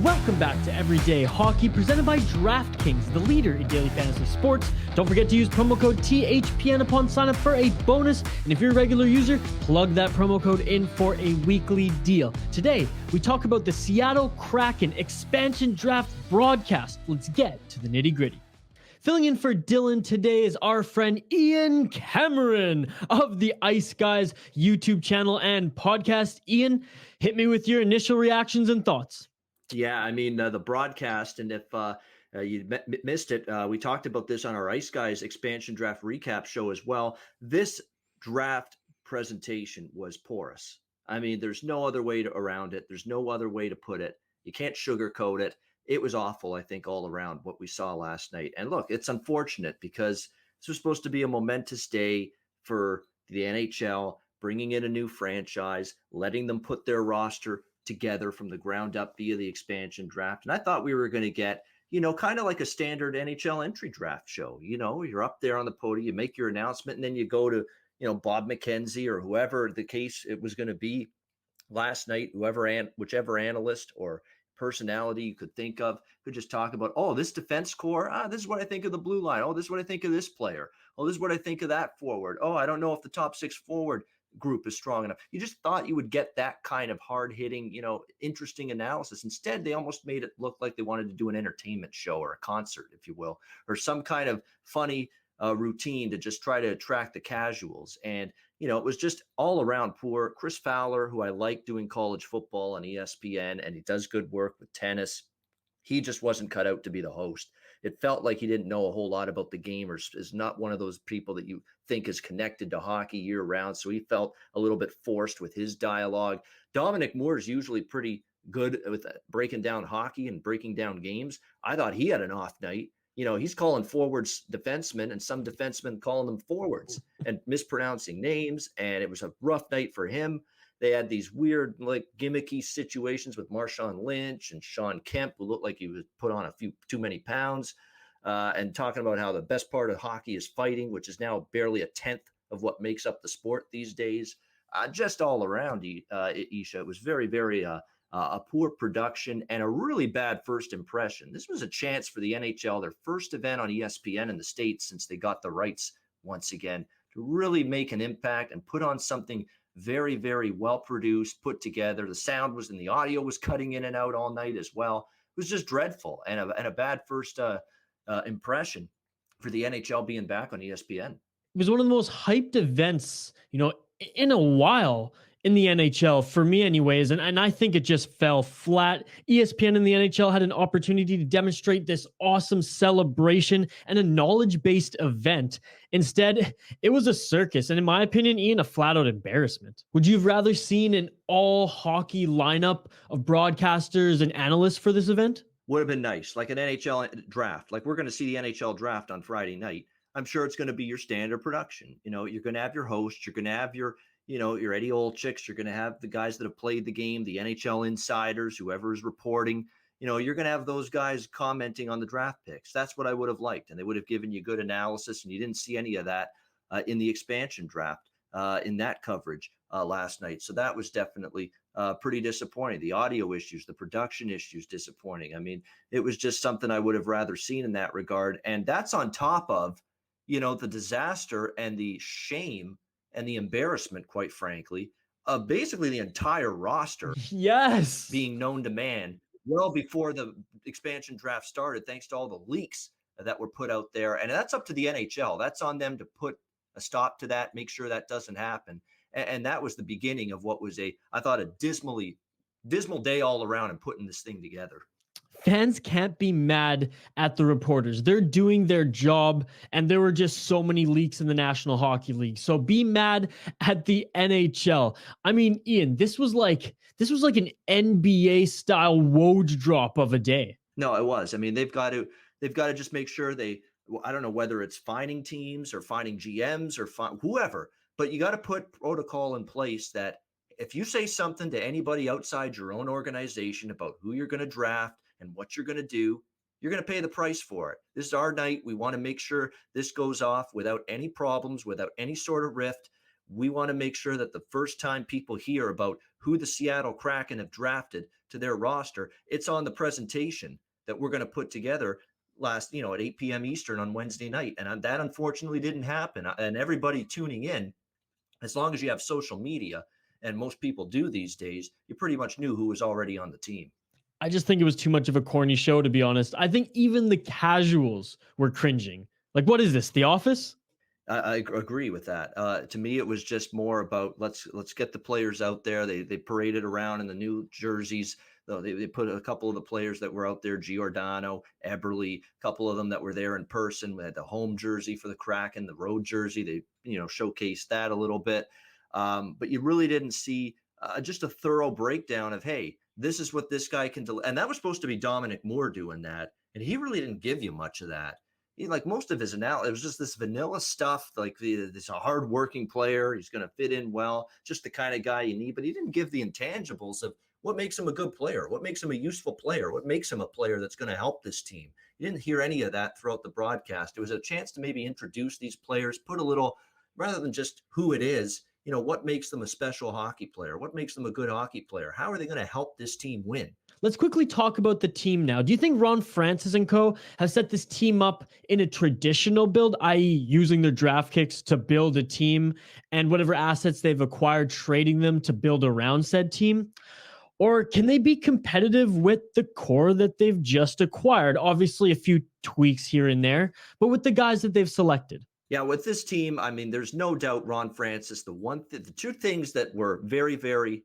Welcome back to Everyday Hockey, presented by DraftKings, the leader in daily fantasy sports. Don't forget to use promo code THPN upon sign up for a bonus. And if you're a regular user, plug that promo code in for a weekly deal. Today, we talk about the Seattle Kraken expansion draft broadcast. Let's get to the nitty-gritty. Filling in for Dylan today is our friend Ian Cameron of the Ice Guys YouTube channel and podcast. Ian, hit me with your initial reactions and thoughts. Yeah, I mean, the broadcast, and if you missed it, we talked about this on our Ice Guys expansion draft recap show as well. This draft presentation was porous. I mean, there's no other way around it. There's no other way to put it. You can't sugarcoat it. It was awful, I think, all around what we saw last night. And look, it's unfortunate because this was supposed to be a momentous day for the NHL, bringing in a new franchise, letting them put their roster together from the ground up via the expansion draft. And I thought we were going to get, kind of like a standard NHL entry draft show. You're up there on the podium, you make your announcement, and then you go to, Bob McKenzie or whoever the case it was going to be last night, whichever analyst or personality you could think of could just talk about, oh, this defense core, this is what I think of the blue line. Oh, this is what I think of this player. Oh, this is what I think of that forward. Oh, I don't know if the top six forward group is strong enough. You just thought you would get that kind of hard-hitting, interesting analysis. Instead, they almost made it look like they wanted to do an entertainment show or a concert, if you will, or some kind of funny routine to just try to attract the casuals. And, it was just all around poor. Chris Fowler, who I like doing college football on ESPN, and he does good work with tennis, he just wasn't cut out to be the host. It felt like he didn't know a whole lot about the game, or is not one of those people that you think is connected to hockey year round. So he felt a little bit forced with his dialogue. Dominic Moore is usually pretty good with breaking down hockey and breaking down games. I thought he had an off night. He's calling forwards defensemen and some defensemen calling them forwards and mispronouncing names. And it was a rough night for him. They had these weird, gimmicky situations with Marshawn Lynch and Sean Kemp, who looked like he was put on a few too many pounds, and talking about how the best part of hockey is fighting, which is now barely a tenth of what makes up the sport these days. Just all around, Isha, it was very, very a poor production and a really bad first impression. This was a chance for the NHL, their first event on ESPN in the States since they got the rights once again, to really make an impact and put on something very, very well produced, put together. The sound was and the audio was cutting in and out all night as well. It was just dreadful and a bad first impression for the NHL being back on ESPN. It was one of the most hyped events, in a while in the NHL, for me anyways, and I think it just fell flat. ESPN and the NHL had an opportunity to demonstrate this awesome celebration and a knowledge-based event. Instead, it was a circus, and in my opinion, Ian, a flat-out embarrassment. Would you have rather seen an all-hockey lineup of broadcasters and analysts for this event? Would have been nice, like an NHL draft. Like we're going to see the NHL draft on Friday night. I'm sure it's going to be your standard production. You're going to have your host, you're going to have your Eddie Olczyks, you're going to have the guys that have played the game, the NHL insiders, whoever is reporting. You're going to have those guys commenting on the draft picks. That's what I would have liked, and they would have given you good analysis, and you didn't see any of that in the expansion draft in that coverage last night. So that was definitely pretty disappointing. The audio issues, the production issues, disappointing. I mean, it was just something I would have rather seen in that regard, and that's on top of, the disaster and the shame and the embarrassment, quite frankly, of basically the entire roster yes, being known to man well before the expansion draft started, thanks to all the leaks that were put out there. And that's up to the NHL. That's on them to put a stop to that, make sure that doesn't happen. And that was the beginning of what was I thought, a dismal day all around in putting this thing together. Fans can't be mad at the reporters. They're doing their job, and there were just so many leaks in the National Hockey League. So be mad at the NHL. I mean, Ian, this was like an NBA style Woj drop of a day. No, it was. I mean, they've got to just make sure I don't know whether it's finding teams or finding GMs or whoever, but you got to put protocol in place that if you say something to anybody outside your own organization about who you're going to draft and what you're going to do, you're going to pay the price for it. This is our night. We want to make sure this goes off without any problems, without any sort of rift. We want to make sure that the first time people hear about who the Seattle Kraken have drafted to their roster, it's on the presentation that we're going to put together at 8 p.m. Eastern on Wednesday night. And that unfortunately didn't happen. And everybody tuning in, as long as you have social media, and most people do these days, you pretty much knew who was already on the team. I just think it was too much of a corny show, to be honest. I think even the casuals were cringing. Like, what is this, The Office? I agree with that. To me, it was just more about let's get the players out there. They paraded around in the new jerseys. They put a couple of the players that were out there, Giordano, Eberle, a couple of them that were there in person. We had the home jersey for the Kraken, the road jersey. They showcased that a little bit, but you really didn't see just a thorough breakdown of, hey, this is what this guy can do. And that was supposed to be Dominic Moore doing that, and he really didn't give you much of that. Like most of his analysis, it was just this vanilla stuff. Like this a hardworking player, he's going to fit in well, just the kind of guy you need. But he didn't give the intangibles of what makes him a good player, what makes him a useful player, what makes him a player that's going to help this team. You didn't hear any of that throughout the broadcast. It was a chance to maybe introduce these players, put a little, rather than just who it is, what makes them a special hockey player, what makes them a good hockey player, how are they going to help this team win? Let's quickly talk about the team now. Do you think Ron Francis and co. have set this team up in a traditional build, i.e. using their draft kicks to build a team and whatever assets they've acquired, trading them to build around said team? Or can they be competitive with the core that they've just acquired? Obviously, a few tweaks here and there, but with the guys that they've selected. Yeah, with this team, I mean, there's no doubt Ron Francis, the two things that were very, very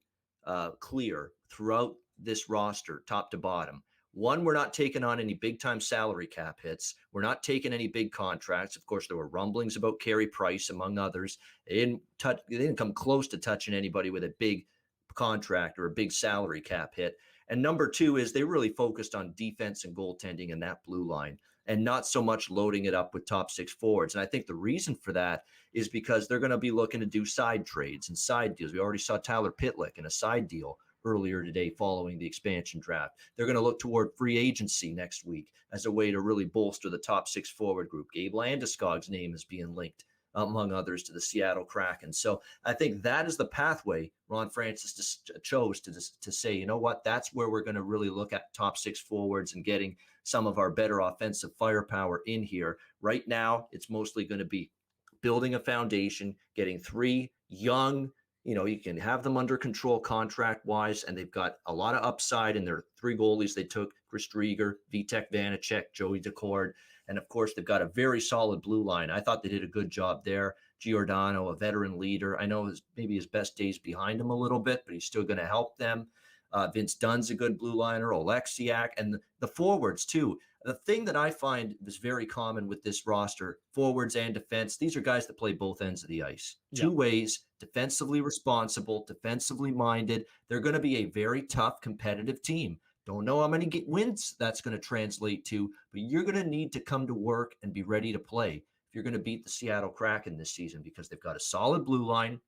clear throughout this roster, top to bottom. One, we're not taking on any big time salary cap hits. We're not taking any big contracts. Of course, there were rumblings about Carey Price, among others. They didn't come close to touching anybody with a big contract or a big salary cap hit. And number two is they really focused on defense and goaltending in that blue line, and not so much loading it up with top six forwards. And I think the reason for that is because they're going to be looking to do side trades and side deals. We already saw Tyler Pitlick in a side deal earlier today following the expansion draft. They're going to look toward free agency next week as a way to really bolster the top six forward group. Gabe Landeskog's name is being linked, among others, to the Seattle Kraken. So I think that is the pathway Ron Francis chose to say, you know what, that's where we're going to really look at top six forwards and getting some of our better offensive firepower in here. Right now, it's mostly going to be building a foundation, getting three young, you can have them under control contract-wise, and they've got a lot of upside in their three goalies they took, Chris Drieger, Vitek Vanacek, Joey Decord, and of course, they've got a very solid blue line. I thought they did a good job there. Giordano, a veteran leader. I know maybe his best days behind him a little bit, but he's still going to help them. Vince Dunn's a good blue liner, Oleksiak, and the forwards too. The thing that I find is very common with this roster, forwards and defense, these are guys that play both ends of the ice. Yeah. Two ways, defensively responsible, defensively minded. They're going to be a very tough, competitive team. Don't know how many wins that's going to translate to, but you're going to need to come to work and be ready to play if you're going to beat the Seattle Kraken this season, because they've got a solid blue line.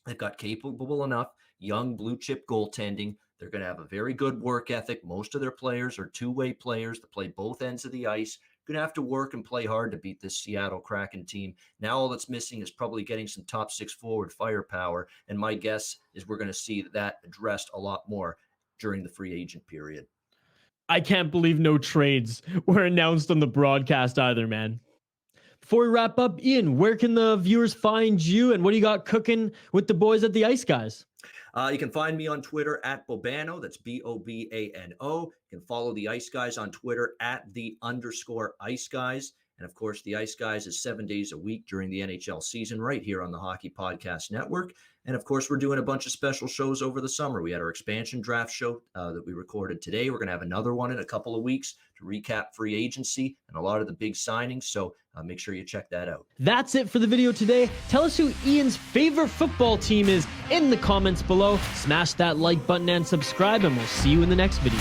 They've got capable enough young blue chip goaltending. They're going to have a very good work ethic. Most of their players are two-way players that play both ends of the ice. Going to have to work and play hard to beat this Seattle Kraken team. Now all that's missing is probably getting some top six forward firepower. And my guess is we're going to see that addressed a lot more during the free agent period. I can't believe no trades were announced on the broadcast either, man. Before we wrap up, Ian, where can the viewers find you, and what do you got cooking with the boys at the Ice Guys? You can find me on Twitter at Bobano. That's Bobano. You can follow the Ice Guys on Twitter at @_Ice Guys. And of course, the Ice Guys is 7 days a week during the NHL season right here on the Hockey Podcast Network. And of course, we're doing a bunch of special shows over the summer. We had our expansion draft show that we recorded today. We're going to have another one in a couple of weeks to recap free agency and a lot of the big signings. So make sure you check that out. That's it for the video today. Tell us who Ian's favorite football team is in the comments below. Smash that like button and subscribe, and we'll see you in the next video.